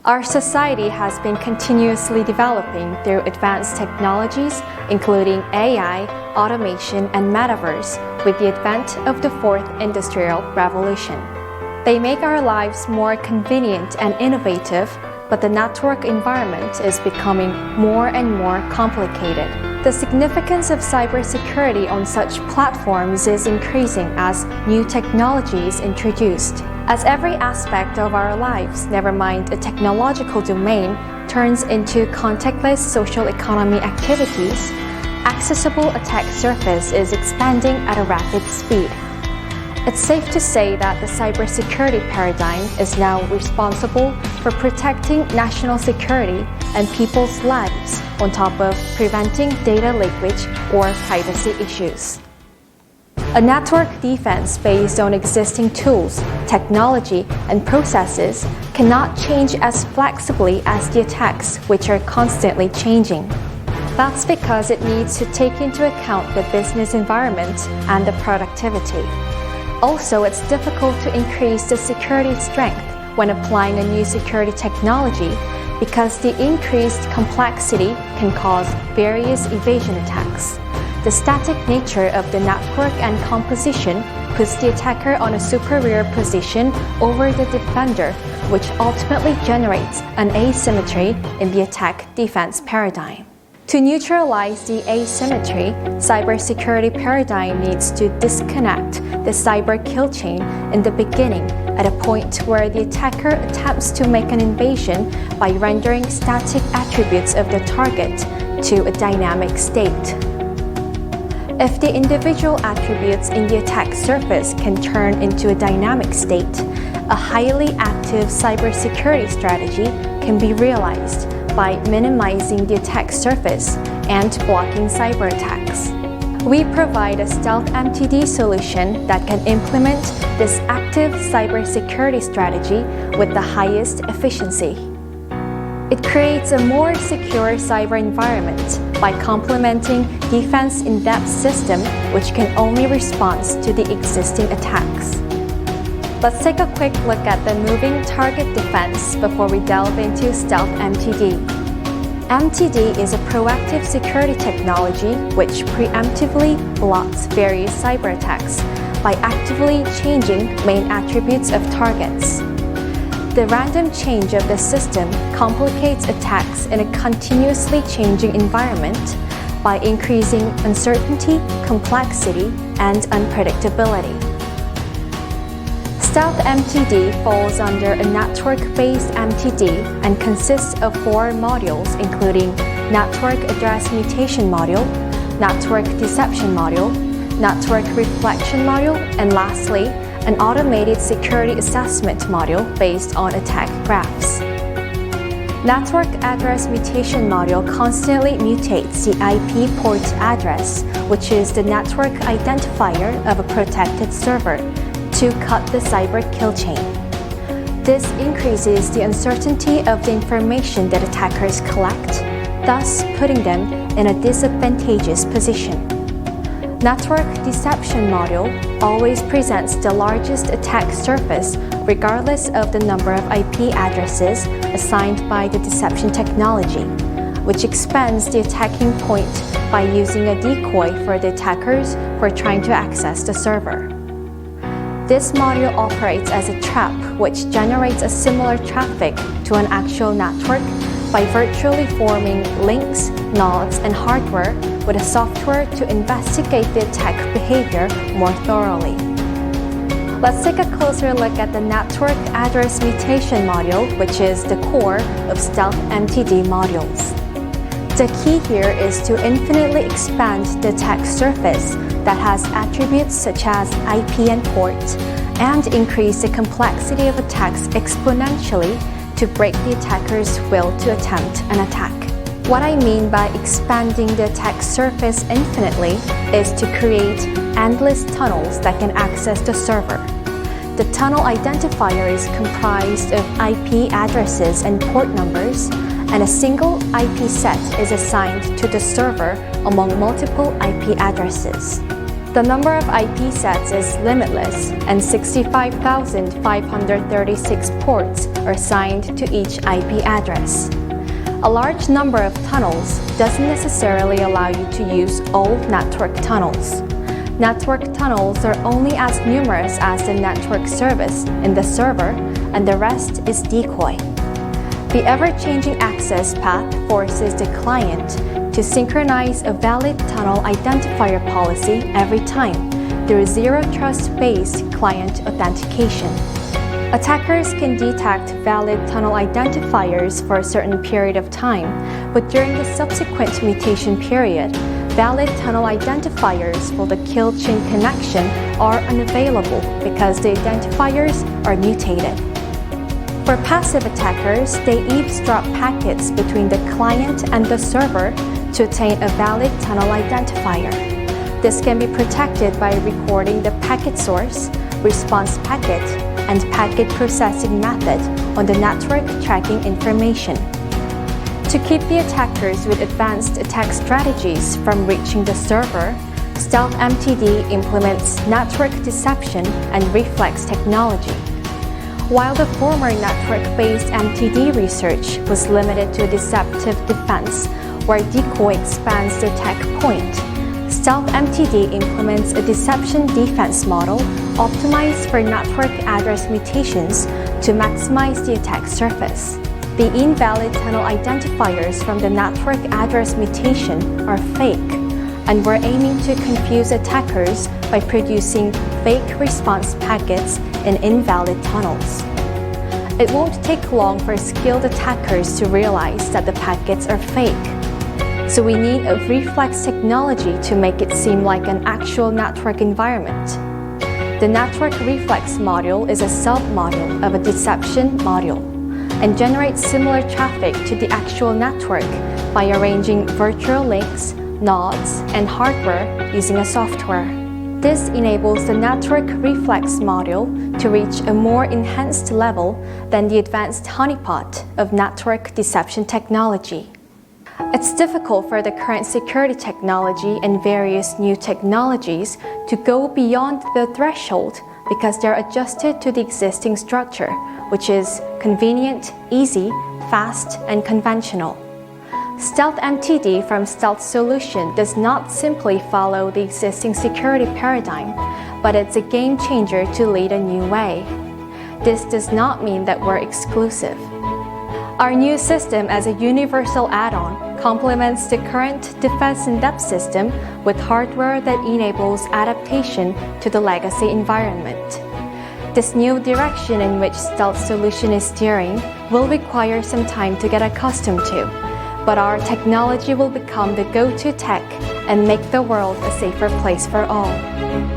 Our society has been continuously developing through advanced technologies, including AI, automation, and metaverse, with the advent of the fourth industrial revolution. They make our lives more convenient and innovative, but the network environment is becoming more and more complicated. The significance of cybersecurity on such platforms is increasing as new technology is introduced. As every aspect of our lives, never mind a technological domain, turns into contactless social economy activities, accessible attack surface is expanding at a rapid speed. It's safe to say that the cybersecurity paradigm is now responsible for protecting national security and people's lives on top of preventing data leakage or privacy issues. A network defense based on existing tools, technology, and processes cannot change as flexibly as the attacks, which are constantly changing. That's because it needs to take into account the business environment and the productivity. Also, it's difficult to increase the security strength when applying a new security technology because the increased complexity can cause various evasion attacks. The static nature of the network and composition puts the attacker on a superior position over the defender, which ultimately generates an asymmetry in the attack-defense paradigm. To neutralize the asymmetry, cybersecurity paradigm needs to disconnect the cyber kill chain in the beginning at a point where the attacker attempts to make an invasion by rendering static attributes of the target to a dynamic state. If the individual attributes in the attack surface can turn into a dynamic state, a highly active cybersecurity strategy can be realized by minimizing the attack surface and blocking cyber attacks. We provide a STEALTH MTD solution that can implement this active cybersecurity strategy with the highest efficiency. It creates a more secure cyber environment by complementing defense in-depth system which can only respond to the existing attacks. Let's take a quick look at the moving target defense before we delve into STEALTH MTD. MTD is a proactive security technology which preemptively blocks various cyber attacks by actively changing main attributes of targets. The random change of the system complicates attacks in a continuously changing environment by increasing uncertainty, complexity, and unpredictability. STEALTH MTD falls under a network-based MTD and consists of 4 modules including Network Address Mutation Module, Network Deception Module, Network Reflection Module, and lastly, an automated security assessment module based on attack graphs. Network Address Mutation Module constantly mutates the IP port address, which is the network identifier of a protected server, to cut the cyber kill chain. This increases the uncertainty of the information that attackers collect, thus putting them in a disadvantageous position. Network Deception Module always presents the largest attack surface regardless of the number of IP addresses assigned by the deception technology, which expands the attacking point by using a decoy for the attackers who are trying to access the server. This module operates as a trap which generates a similar traffic to an actual network by virtually forming links, nodes, and hardware with a software to investigate the attack behavior more thoroughly. Let's take a closer look at the Network Address Mutation Module, which is the core of STEALTH MTD modules. The key here is to infinitely expand the attack surface that has attributes such as IP and port, and increase the complexity of attacks exponentially to break the attacker's will to attempt an attack. What I mean by expanding the attack surface infinitely is to create endless tunnels that can access the server. The tunnel identifier is comprised of IP addresses and port numbers, and a single IP set is assigned to the server among multiple IP addresses. The number of IP sets is limitless, and 65,536 ports are assigned to each IP address. A large number of tunnels doesn't necessarily allow you to use all network tunnels. Network tunnels are only as numerous as the network service in the server, and the rest is decoy. The ever-changing access path forces the client to synchronize a valid tunnel identifier policy every time through zero-trust-based client authentication. Attackers can detect valid tunnel identifiers for a certain period of time, but during the subsequent mutation period, valid tunnel identifiers for the kill chain connection are unavailable because the identifiers are mutated. For passive attackers, they eavesdrop packets between the client and the server to obtain a valid tunnel identifier. This can be protected by recording the packet source, response packet, and packet processing method on the network tracking information. To keep the attackers with advanced attack strategies from reaching the server, STEALTH MTD implements network deception and reflex technology. While the former network-based MTD research was limited to a deceptive defense, where decoy expands the attack point, STEALTH MTD implements a deception defense model optimized for network address mutations to maximize the attack surface. The invalid tunnel identifiers from the network address mutation are fake, and we're aiming to confuse attackers by producing fake response packets in invalid tunnels. It won't take long for skilled attackers to realize that the packets are fake. So we need a reflex technology to make it seem like an actual network environment. The network reflex module is a sub-module of a deception module and generates similar traffic to the actual network by arranging virtual links, nodes, and hardware using a software. This enables the network reflex module to reach a more enhanced level than the advanced honeypot of network deception technology. It's difficult for the current security technology and various new technologies to go beyond the threshold because they're adjusted to the existing structure, which is convenient, easy, fast, and conventional. STEALTH MTD from Stealth Solution does not simply follow the existing security paradigm, but it's a game changer to lead a new way. This does not mean that we're exclusive. Our new system as a universal add-on complements the current defense in-depth system with hardware that enables adaptation to the legacy environment. This new direction in which Stealth Solution is steering will require some time to get accustomed to, but our technology will become the go-to tech and make the world a safer place for all.